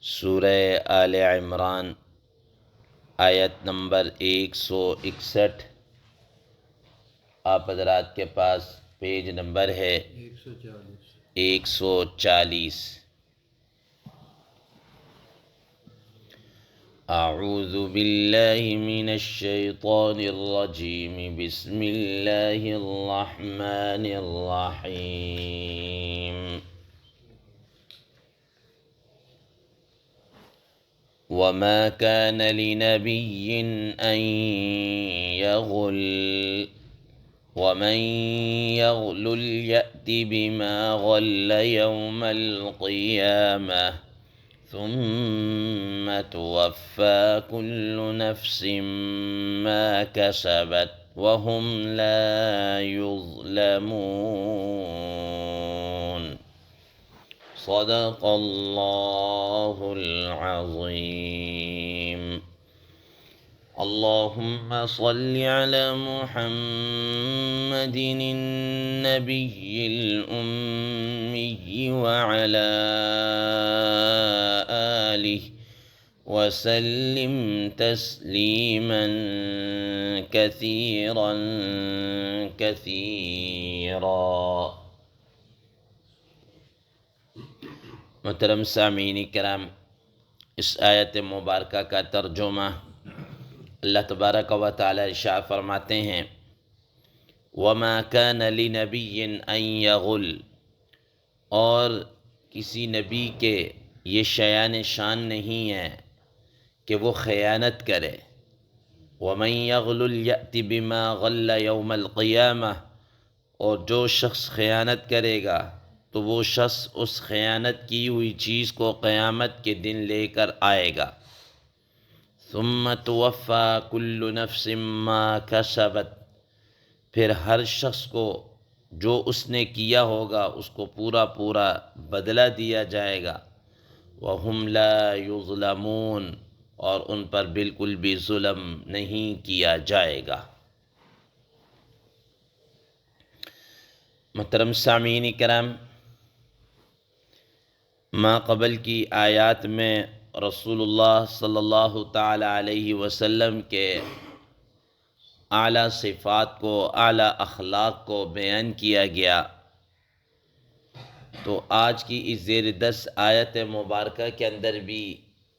سورہ آل عمران آیت نمبر 161۔ آپ حضرات کے پاس پیج نمبر ہے 140۔ اعوذ باللہ من الشیطان الرجیم، بسم اللہ الرحمن الرحیم۔ وما كان لنبي أن يغل ومن يغل يأت بما غل يوم القيامة ثم توفى كل نفس ما كسبت وهم لا يظلمون۔ صدق اللہ العظیم۔ اللہم صل علی محمد النبی الأمی وعلی آلہ وسلم تسلیما کثیرا کثیرا۔ محترم سامعین کرام، اس آیت مبارکہ کا ترجمہ اللہ تبارک و تعالی ارشاد فرماتے ہیں، وَمَا كَانَ لِنَبِيٍّ أَن يَغُلَّ، اور کسی نبی کے یہ شایان شان نہیں ہے کہ وہ خیانت کرے۔ وَمَن يَغْلُلْ يَأْتِ بِمَا غَلَّ يَوْمَ الْقِيَامَةِ، اور جو شخص خیانت کرے گا تو وہ شخص اس خیانت کی ہوئی چیز کو قیامت کے دن لے کر آئے گا۔ ثم توفی کل نفس ما کسبت، پھر ہر شخص کو جو اس نے کیا ہوگا اس کو پورا پورا بدلہ دیا جائے گا۔ وہم لا یظلمون، اور ان پر بالکل بھی ظلم نہیں کیا جائے گا۔ محترم سامعین کرام، ما قبل کی آیات میں رسول اللہ صلی اللہ تعالی علیہ وسلم کے اعلیٰ صفات کو، اعلیٰ اخلاق کو بیان کیا گیا، تو آج کی اس زیر 10 آیت مبارکہ کے اندر بھی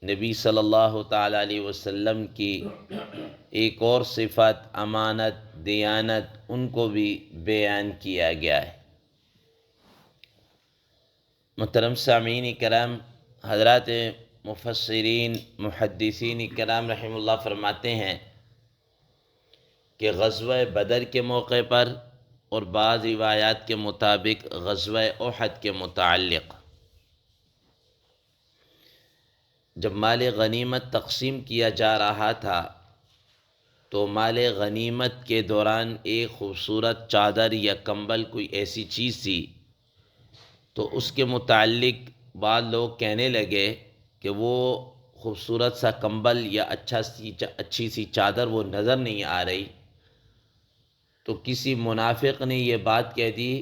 نبی صلی اللہ تعالی علیہ وسلم کی ایک اور صفت امانت، دیانت، ان کو بھی بیان کیا گیا ہے۔ محترم سامعین کرام، حضرات مفسرین، محدثین کرام رحمہ اللہ فرماتے ہیں کہ غزوہ بدر کے موقع پر اور بعض روایات کے مطابق غزوہ احد کے متعلق جب مال غنیمت تقسیم کیا جا رہا تھا تو مال غنیمت کے دوران ایک خوبصورت چادر یا کمبل کوئی ایسی چیز تھی، تو اس کے متعلق بعض لوگ کہنے لگے کہ وہ خوبصورت سا کمبل یا اچھی سی چادر وہ نظر نہیں آ رہی، تو کسی منافق نے یہ بات کہہ دی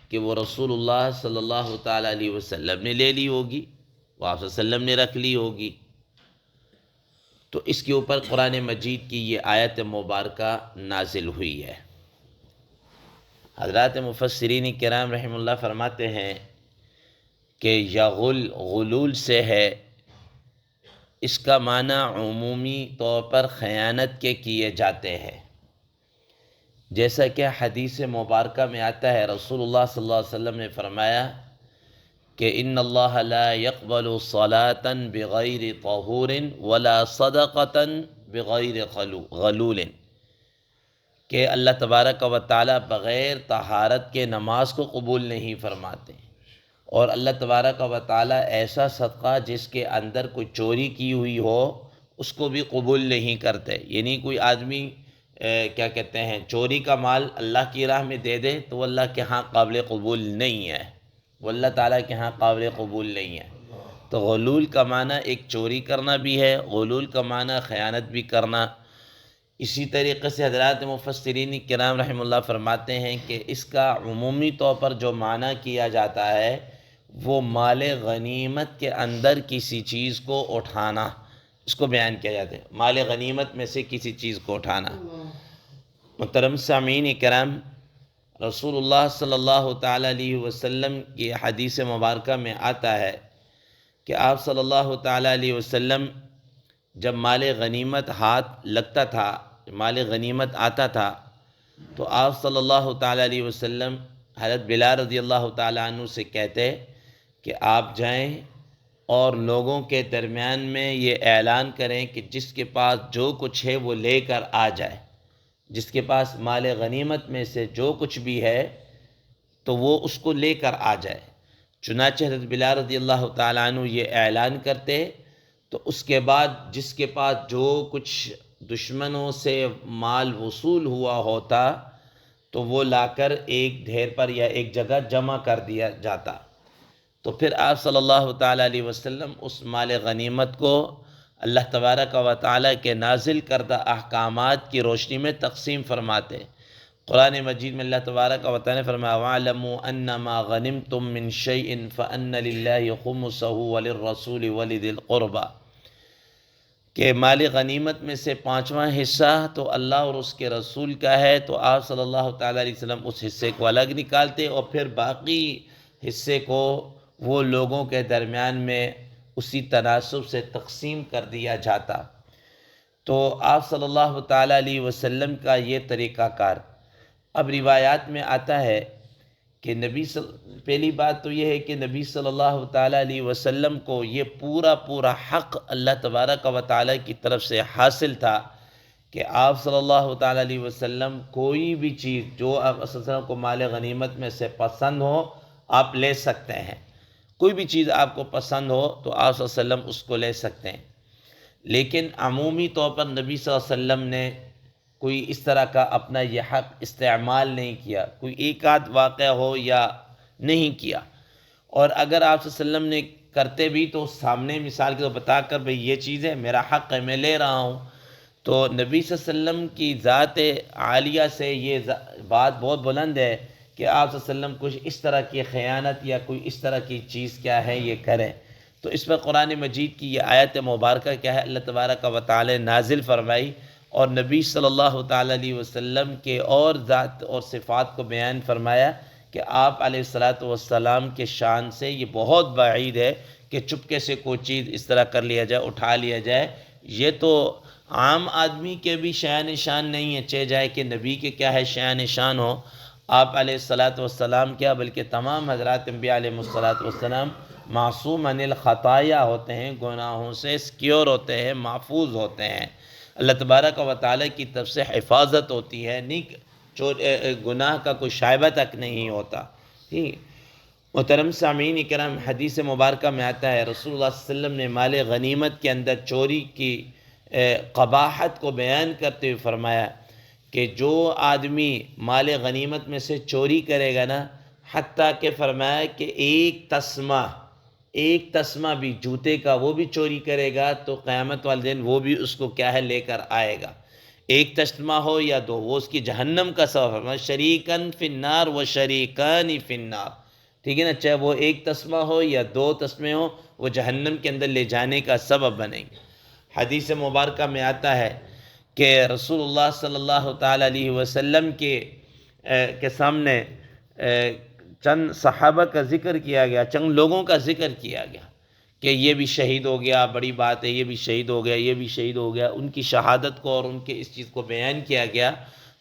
کہ وہ رسول اللہ صلی اللہ تعالیٰ علیہ وسلم نے لے لی ہوگی، وہ آپ صلی اللہ علیہ وسلم نے رکھ لی ہوگی۔ تو اس کے اوپر قرآن مجید کی یہ آیت مبارکہ نازل ہوئی ہے۔ حضرات مفسرین کرام رحمہ اللہ فرماتے ہیں کہ یغل غلول سے ہے، اس کا معنی عمومی طور پر خیانت کے کیے جاتے ہیں، جیسا کہ حدیث مبارکہ میں آتا ہے، رسول اللہ صلی اللہ علیہ وسلم نے فرمایا کہ ان اللہ لا يقبل صلاة بغیر طہور ولا صدقة بغیر غلول، کہ اللہ تبارک و تعالی بغیر طہارت کے نماز کو قبول نہیں فرماتے، اور اللہ تبارک و تعالی ایسا صدقہ جس کے اندر کوئی چوری کی ہوئی ہو اس کو بھی قبول نہیں کرتے۔ یعنی کوئی آدمی کیا کہتے ہیں چوری کا مال اللہ کی راہ میں دے دے تو وہ اللہ کے ہاں قابل قبول نہیں ہے، وہ اللہ تعالیٰ کے ہاں قابل قبول نہیں ہے۔ تو غلول کا معنی ایک چوری کرنا بھی ہے، غلول کا معنی خیانت بھی کرنا۔ اسی طریقے سے حضرات مفسرین کرام رحمہ اللہ فرماتے ہیں کہ اس کا عمومی طور پر جو معنی کیا جاتا ہے وہ مال غنیمت کے اندر کسی چیز کو اٹھانا، اس کو بیان کیا جاتا ہے، مال غنیمت میں سے کسی چیز کو اٹھانا۔ محترم سامعین کرام، رسول اللہ صلی اللہ تعالیٰ علیہ وسلم کی حدیث مبارکہ میں آتا ہے کہ آپ صلی اللہ تعالیٰ علیہ وسلم جب مال غنیمت ہاتھ لگتا تھا، مال غنیمت آتا تھا، تو آپ صلی اللہ تعالیٰ علیہ وسلم حضرت بلال رضی اللہ تعالیٰ عنہ سے کہتے کہ آپ جائیں اور لوگوں کے درمیان میں یہ اعلان کریں کہ جس کے پاس جو کچھ ہے وہ لے کر آ جائے، جس کے پاس مال غنیمت میں سے جو کچھ بھی ہے تو وہ اس کو لے کر آ جائے۔ چنانچہ حضرت بلال رضی اللہ تعالیٰ عنہ یہ اعلان کرتے تو اس کے بعد جس کے پاس جو کچھ دشمنوں سے مال وصول ہوا ہوتا تو وہ لا کر ایک ڈھیر پر یا ایک جگہ جمع کر دیا جاتا۔ تو پھر آپ صلی اللہ تعالیٰ علیہ وسلم اس مال غنیمت کو اللہ تبارک و تعالیٰ کے نازل کردہ احکامات کی روشنی میں تقسیم فرماتے۔ قرآن مجید میں اللہ تبارک و تعالیٰ نے فرمایا وَاعْلَمُوا أَنَّمَا غَنِمْتُم مِّن شَيْءٍ فَأَنَّ لِلَّهِ خُمُسَهُ وَلِلرَّسُولِ وَلِذِي الْقُرْبَى، کہ مال غنیمت میں سے 5واں حصہ تو اللہ اور اس کے رسول کا ہے، تو آپ صلی اللہ تعالیٰ علیہ وسلم اس حصے کو الگ نکالتے اور پھر باقی حصے کو وہ لوگوں کے درمیان میں اسی تناسب سے تقسیم کر دیا جاتا۔ تو آپ صلی اللہ تعالیٰ علیہ وسلم کا یہ طریقہ کار۔ اب روایات میں آتا ہے کہ پہلی بات تو یہ ہے کہ نبی صلی اللہ تعالیٰ علیہ وسلم کو یہ پورا حق اللہ تبارک و تعالیٰ کی طرف سے حاصل تھا کہ آپ صلی اللہ تعالیٰ علیہ وسلم کوئی بھی چیز جو آپ صلی اللہ علیہ وسلم کو مال غنیمت میں سے پسند ہو آپ لے سکتے ہیں، کوئی بھی چیز آپ کو پسند ہو تو آپ صلی اللہ علیہ وسلم اس کو لے سکتے ہیں۔ لیکن عمومی طور پر نبی صلی اللہ علیہ وسلم نے کوئی اس طرح کا اپنا یہ حق استعمال نہیں کیا، کوئی ایک آدھ واقعہ ہو یا نہیں کیا، اور اگر آپ صلی اللہ علیہ وسلم نے کرتے بھی تو سامنے مثال کے طور بتا کر بھئی یہ چیز ہے میرا حق ہے میں لے رہا ہوں۔ تو نبی صلی اللہ علیہ وسلم کی ذات عالیہ سے یہ بات بہت بلند ہے کہ آپ صلی اللہ علیہ وسلم کچھ اس طرح کی خیانت یا کوئی اس طرح کی چیز کیا ہے یہ کریں۔ تو اس پر قرآن مجید کی یہ آیت مبارکہ کیا ہے اللہ تبارک و تعالی نازل فرمائی اور نبی صلی اللہ تعالیٰ علیہ وسلم کے اور ذات اور صفات کو بیان فرمایا کہ آپ علیہ السلام کے شان سے یہ بہت بعید ہے کہ چپکے سے کوئی چیز اس طرح کر لیا جائے، اٹھا لیا جائے۔ یہ تو عام آدمی کے بھی شان شان نہیں ہے، چاہے جائے کہ نبی کے کیا ہے شان شان ہو، آپ علیہ السلام کیا بلکہ تمام حضرات انبیاء علیہ السلام معصوم عن الخطایا ہوتے ہیں، گناہوں سے سکیور ہوتے ہیں، محفوظ ہوتے ہیں، اللہ تبارک و تعالیٰ کی طرف سے حفاظت ہوتی ہے، گناہ کا کوئی شائبہ تک نہیں ہوتا۔ ٹھیک محترم سامعین کرام، حدیث مبارکہ میں آتا ہے رسول اللہ صلی اللہ علیہ وسلم نے مال غنیمت کے اندر چوری کی قباحت کو بیان کرتے ہوئے فرمایا کہ جو آدمی مال غنیمت میں سے چوری کرے گا نا، حتیٰ کہ فرمایا کہ ایک تسمہ بھی جوتے کا وہ بھی چوری کرے گا تو قیامت والے دن وہ بھی اس کو کیا ہے لے کر آئے گا، ایک تسمہ ہو یا دو، وہ اس کی جہنم کا سبب ہے، شریکن فی النار و شریکانی فی النار، ٹھیک ہے نا، چاہے وہ ایک تسمہ ہو یا دو تسمے ہو وہ جہنم کے اندر لے جانے کا سبب بنیں گے۔ حدیث مبارکہ میں آتا ہے کہ رسول اللہ صلی اللہ تعالیٰ علیہ وسلم کے سامنے چند صحابہ کا ذکر کیا گیا، چند لوگوں کا ذکر کیا گیا کہ یہ بھی شہید ہو گیا، بڑی بات ہے، یہ بھی شہید ہو گیا، یہ بھی شہید ہو گیا، ان کی شہادت کو اور ان کے اس چیز کو بیان کیا گیا۔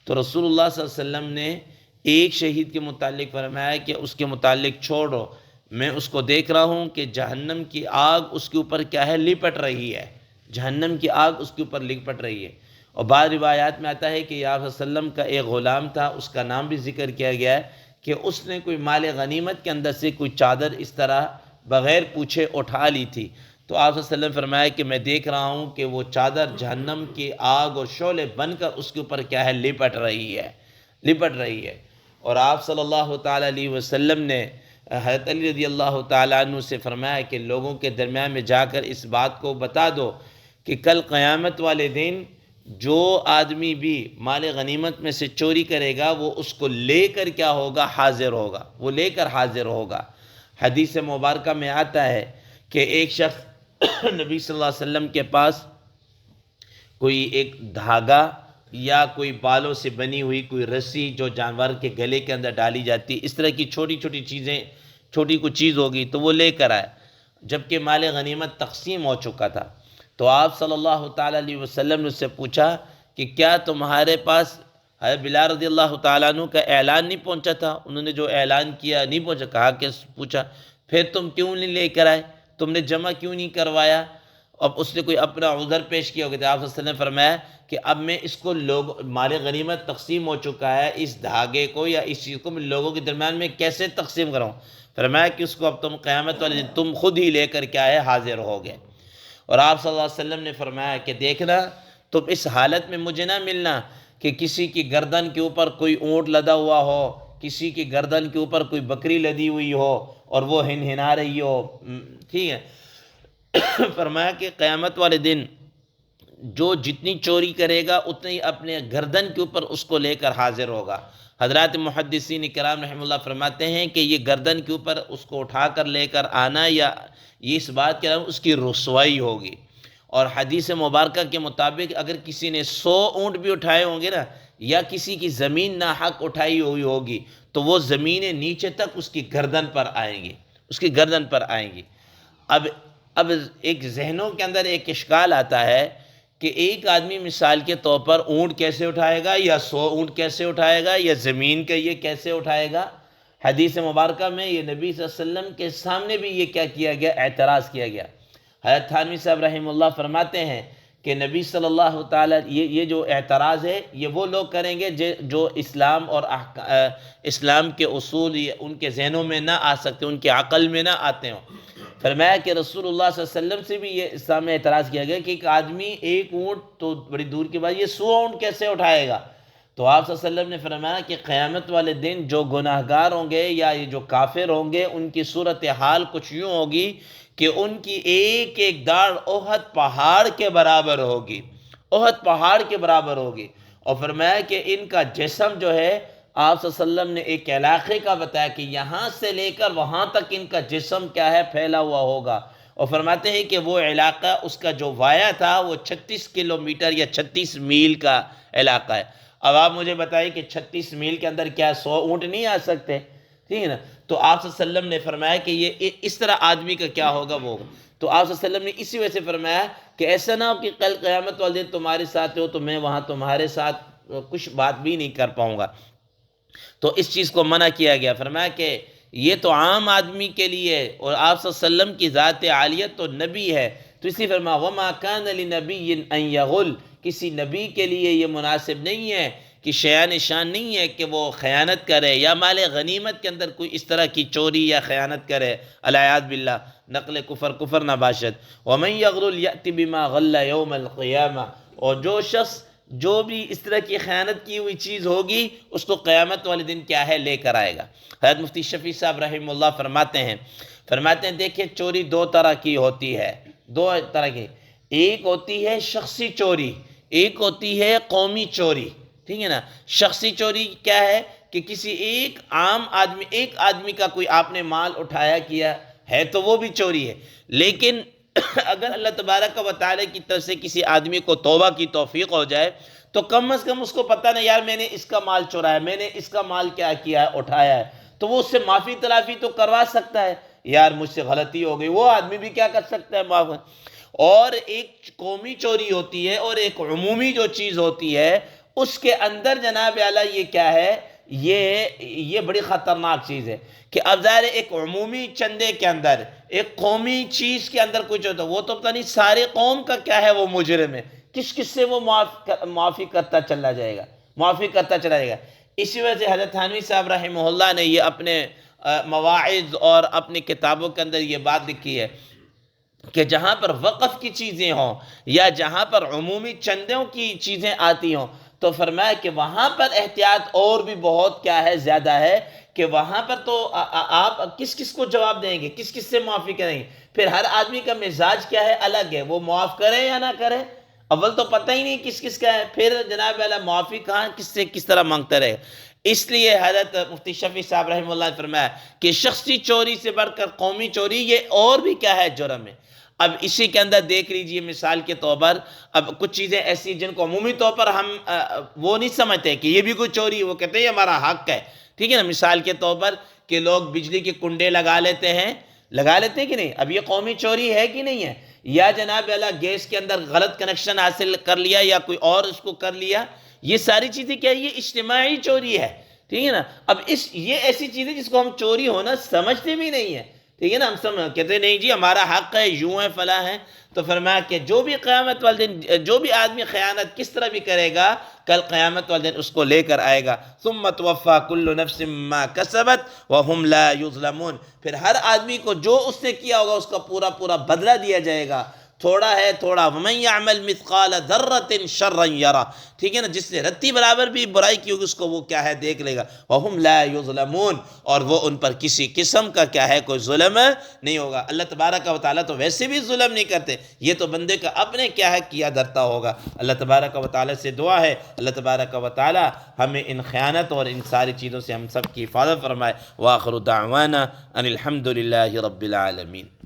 تو رسول اللہ صلی اللہ علیہ وسلم نے ایک شہید کے متعلق فرمایا کہ اس کے متعلق چھوڑو، میں اس کو دیکھ رہا ہوں کہ جہنم کی آگ اس کے اوپر کیا ہے لپٹ رہی ہے، جہنم کی آگ اس کے اوپر لپٹ رہی ہے۔ اور بعض روایات میں آتا ہے کہ آپ صلی اللہ علیہ وسلم کا ایک غلام تھا، اس کا نام بھی ذکر کیا گیا ہے کہ اس نے کوئی مال غنیمت کے اندر سے کوئی چادر اس طرح بغیر پوچھے اٹھا لی تھی، تو آپ صلی اللہ علیہ وسلم فرمایا کہ میں دیکھ رہا ہوں کہ وہ چادر جہنم کی آگ اور شعلے بن کر اس کے اوپر کیا ہے لپٹ رہی ہے۔ اور آپ صلی اللہ تعالیٰ علیہ وسلم نے حضرت علی رضی اللہ تعالیٰ عنہ سے فرمایا کہ لوگوں کے درمیان میں جا کر اس بات کو بتا دو کہ کل قیامت والے دن جو آدمی بھی مال غنیمت میں سے چوری کرے گا وہ اس کو لے کر کیا ہوگا حاضر ہوگا، وہ لے کر حاضر ہوگا۔ حدیث مبارکہ میں آتا ہے کہ ایک شخص نبی صلی اللہ علیہ وسلم کے پاس کوئی ایک دھاگا یا کوئی بالوں سے بنی ہوئی کوئی رسی جو جانور کے گلے کے اندر ڈالی جاتی، اس طرح کی چھوٹی چھوٹی چیزیں، چھوٹی کوئی چیز ہوگی تو وہ لے کر آئے، جبکہ مال غنیمت تقسیم ہو چکا تھا۔ تو آپ صلی اللہ تعالیٰ علیہ وسلم نے اس سے پوچھا کہ کیا تمہارے پاس حضرت بلال رضی اللہ تعالیٰ عنہ کا اعلان نہیں پہنچا تھا؟ انہوں نے جو اعلان کیا نہیں پہنچا، کہا کہ پوچھا پھر تم کیوں نہیں لے کر آئے، تم نے جمع کیوں نہیں کروایا؟ اب اس نے کوئی اپنا عذر پیش کیا ہوگا، تو آپ صلی اللہ علیہ وسلم نے فرمایا کہ اب میں اس کو مال غنیمت تقسیم ہو چکا ہے، اس دھاگے کو یا اس چیز کو میں لوگوں کے درمیان میں کیسے تقسیم کراؤں؟ فرمایا کہ اس کو اب تم قیامت والے دن تم خود ہی لے کر کیا ہے حاضر ہو گئے۔ اور آپ صلی اللہ علیہ وسلم نے فرمایا کہ دیکھنا تم اس حالت میں مجھے نہ ملنا کہ کسی کی گردن کے اوپر کوئی اونٹ لدا ہوا ہو، کسی کی گردن کے اوپر کوئی بکری لدی ہوئی ہو اور وہ ہنہنا رہی ہو، ٹھیک ہے۔ فرمایا کہ قیامت والے دن جو جتنی چوری کرے گا اتنی اپنے گردن کے اوپر اس کو لے کر حاضر ہوگا۔ حضرات محدثین کرام رحمہ اللہ فرماتے ہیں کہ یہ گردن کے اوپر اس کو اٹھا کر لے کر آنا یا یہ اس بات کے علاوہ اس کی رسوائی ہوگی۔ اور حدیث مبارکہ کے مطابق اگر کسی نے 100 اونٹ بھی اٹھائے ہوں گے نا، یا کسی کی زمین ناحق اٹھائی ہوئی ہوگی تو وہ زمینیں نیچے تک اس کی گردن پر آئیں گی، اس کی گردن پر آئیں گی۔ اب ایک ذہنوں کے اندر ایک اشکال آتا ہے کہ ایک آدمی مثال کے طور پر اونٹ کیسے اٹھائے گا، یا 100 اونٹ کیسے اٹھائے گا، یا زمین کا یہ کیسے اٹھائے گا؟ حدیث مبارکہ میں یہ نبی صلی اللہ علیہ وسلم کے سامنے بھی یہ کیا کیا گیا، اعتراض کیا گیا۔ حضرت تھانوی صاحب رحمہ اللہ فرماتے ہیں کہ نبی صلی اللہ تعالیٰ یہ جو اعتراض ہے یہ وہ لوگ کریں گے جو اسلام اور اسلام کے اصول ان کے ذہنوں میں نہ آ سکتے، ان کے عقل میں نہ آتے ہوں۔ فرمایا کہ رسول اللہ صلی اللہ علیہ وسلم سے بھی یہ اسلام میں اعتراض کیا گیا کہ ایک آدمی ایک اونٹ تو بڑی دور کے بعد یہ 100 اونٹ کیسے اٹھائے گا؟ تو آپ صلی اللہ علیہ وسلم نے فرمایا کہ قیامت والے دن جو گناہگار ہوں گے یا یہ جو کافر ہوں گے ان کی صورتحال کچھ یوں ہوگی کہ ان کی ایک ایک داڑھ احد پہاڑ کے برابر ہوگی، احد پہاڑ کے برابر ہوگی۔ اور فرمایا کہ ان کا جسم جو ہے، آپ صلی اللہ علیہ وسلم نے ایک علاقے کا بتایا کہ یہاں سے لے کر وہاں تک ان کا جسم کیا ہے، پھیلا ہوا ہوگا۔ اور فرماتے ہیں کہ وہ علاقہ اس کا جو وایہ تھا وہ 36 کلومیٹر یا 36 میل کا علاقہ ہے۔ اب آپ مجھے بتائیں کہ 36 میل کے اندر کیا 100 اونٹ نہیں آ سکتے؟ ٹھیک ہے نا؟ تو آپ صلی اللہ علیہ وسلم نے فرمایا کہ یہ اس طرح آدمی کا کیا ہوگا وہ ہوگا۔ تو آپ صلی اللہ علیہ وسلم نے اسی وجہ سے فرمایا کہ ایسا نہ ہو کہ کل قیامت والے دن تمہارے ساتھ ہو تو میں وہاں تمہارے ساتھ کچھ بات بھی نہیں کر پاؤں گا، تو اس چیز کو منع کیا گیا۔ فرمایا کہ یہ تو عام آدمی کے لیے، اور آپ صلی اللہ علیہ وسلم کی ذات عالیت تو نبی ہے، تو اسی فرمایا وَمَا كَانَ لِنَبِيٍّ أَن يَغُلَّ، کسی نبی کے لیے یہ مناسب نہیں ہے کہ شایان شان نہیں ہے کہ وہ خیانت کرے یا مال غنیمت کے اندر کوئی اس طرح کی چوری یا خیانت کرے، العیاذ باللہ، نقل کفر نہ باشد۔ وَمَن يَغْلُلْ يَأْتِ بِمَا غَلَّ يَوْمَ الْقِيَامَةِ، اور جو شخص جو بھی اس طرح کی خیانت کی ہوئی چیز ہوگی اس کو قیامت والے دن کیا ہے، لے کر آئے گا۔ حضرت مفتی شفیع صاحب رحمہ اللہ فرماتے ہیں دیکھیں چوری دو طرح کی ہوتی ہے، دو طرح کی، ایک ہوتی ہے شخصی چوری، ایک ہوتی ہے قومی چوری، ٹھیک ہے نا؟ شخصی چوری کیا ہے کہ کسی ایک آدمی کا کوئی آپ نے مال اٹھایا کیا ہے تو وہ بھی چوری ہے، لیکن اگر اللہ تبارک و تعالی کی طرف سے کسی آدمی کو توبہ کی توفیق ہو جائے تو کم از کم اس کو پتہ نہیں یار میں نے اس کا مال چورایا، میں نے اس کا مال کیا کیا ہے، اٹھایا ہے، تو وہ اس سے معافی تلافی تو کروا سکتا ہے، یار مجھ سے غلطی ہو گئی، وہ آدمی بھی کیا کر سکتا ہے، معاف۔ اور ایک قومی چوری ہوتی ہے اور ایک عمومی جو چیز ہوتی ہے اس کے اندر جناب اعلیٰ یہ کیا ہے، یہ بڑی خطرناک چیز ہے کہ اب ظاہر ایک عمومی چندے کے اندر، ایک قومی چیز کے اندر کچھ ہوتا ہے، وہ تو پتہ نہیں سارے قوم کا کیا ہے وہ مجرم ہے، کس سے وہ معافی کرتا چلا جائے گا۔ اسی وجہ سے حضرت تھانوی صاحب رحمہ اللہ نے یہ اپنے مواعظ اور اپنی کتابوں کے اندر یہ بات لکھی ہے کہ جہاں پر وقف کی چیزیں ہوں یا جہاں پر عمومی چندوں کی چیزیں آتی ہوں تو فرمایا کہ وہاں پر احتیاط اور بھی بہت کیا ہے، زیادہ ہے، کہ وہاں پر تو آپ کس کو جواب دیں گے، کس سے معافی کریں گے؟ پھر ہر آدمی کا مزاج کیا ہے، الگ ہے، وہ معاف کرے یا نہ کرے، اول تو پتہ ہی نہیں کس کا ہے، پھر جناب والا معافی کہاں کس طرح مانگتا رہے۔ اس لیے حضرت مفتی شفیع صاحب رحمہ اللہ نے فرمایا کہ شخصی چوری سے بڑھ کر قومی چوری یہ اور بھی کیا ہے، جرم ہے۔ اب اسی کے اندر دیکھ لیجئے مثال کے طور پر، اب کچھ چیزیں ایسی جن کو عمومی طور پر ہم وہ نہیں سمجھتے کہ یہ بھی کوئی چوری ہے، وہ کہتے ہیں یہ ہمارا حق ہے، ٹھیک ہے نا۔ مثال کے طور پر کہ لوگ بجلی کے کنڈے لگا لیتے ہیں کہ نہیں، اب یہ قومی چوری ہے کہ نہیں ہے؟ یا جناب اللہ گیس کے اندر غلط کنیکشن حاصل کر لیا یا کوئی اور اس کو کر لیا، یہ ساری چیزیں کیا، یہ اجتماعی چوری ہے، ٹھیک ہے نا۔ اب یہ ایسی چیزیں جس کو ہم چوری ہونا سمجھتے بھی نہیں ہیں، ٹھیک ہے نا۔ ہم کہتے ہیں نہیں جی ہمارا حق ہے، یوں ہے فلاں ہے۔ تو فرمایا کہ جو بھی قیامت والے دن جو بھی آدمی خیانت کس طرح بھی کرے گا، کل قیامت والے دن اس کو لے کر آئے گا۔ ثم توفا کل نفس ما کسبت وهم لا یظلمون، پھر ہر آدمی کو جو اس نے کیا ہوگا اس کا پورا پورا بدلہ دیا جائے گا، تھوڑا ہے تھوڑا۔ ومن یعمل مثقال ذرۃ شرا یرہ، ٹھیک ہے نا، جس نے رتی برابر بھی برائی کی ہوگی اس کو وہ کیا ہے دیکھ لے گا۔ وہم لا یظلمون، اور وہ ان پر کسی قسم کا کیا ہے کوئی ظلم نہیں ہوگا۔ اللہ تبارک و تعالیٰ تو ویسے بھی ظلم نہیں کرتے، یہ تو بندے کا اپنے کیا ہے کیا دھرتا ہوگا۔ اللہ تبارک و تعالیٰ سے دعا ہے اللہ تبارک و تعالیٰ ہمیں ان خیانت اور ان ساری چیزوں سے ہم سب کی حفاظت فرمائے۔ وآخر دعوانا ان الحمد للہ رب العالمین۔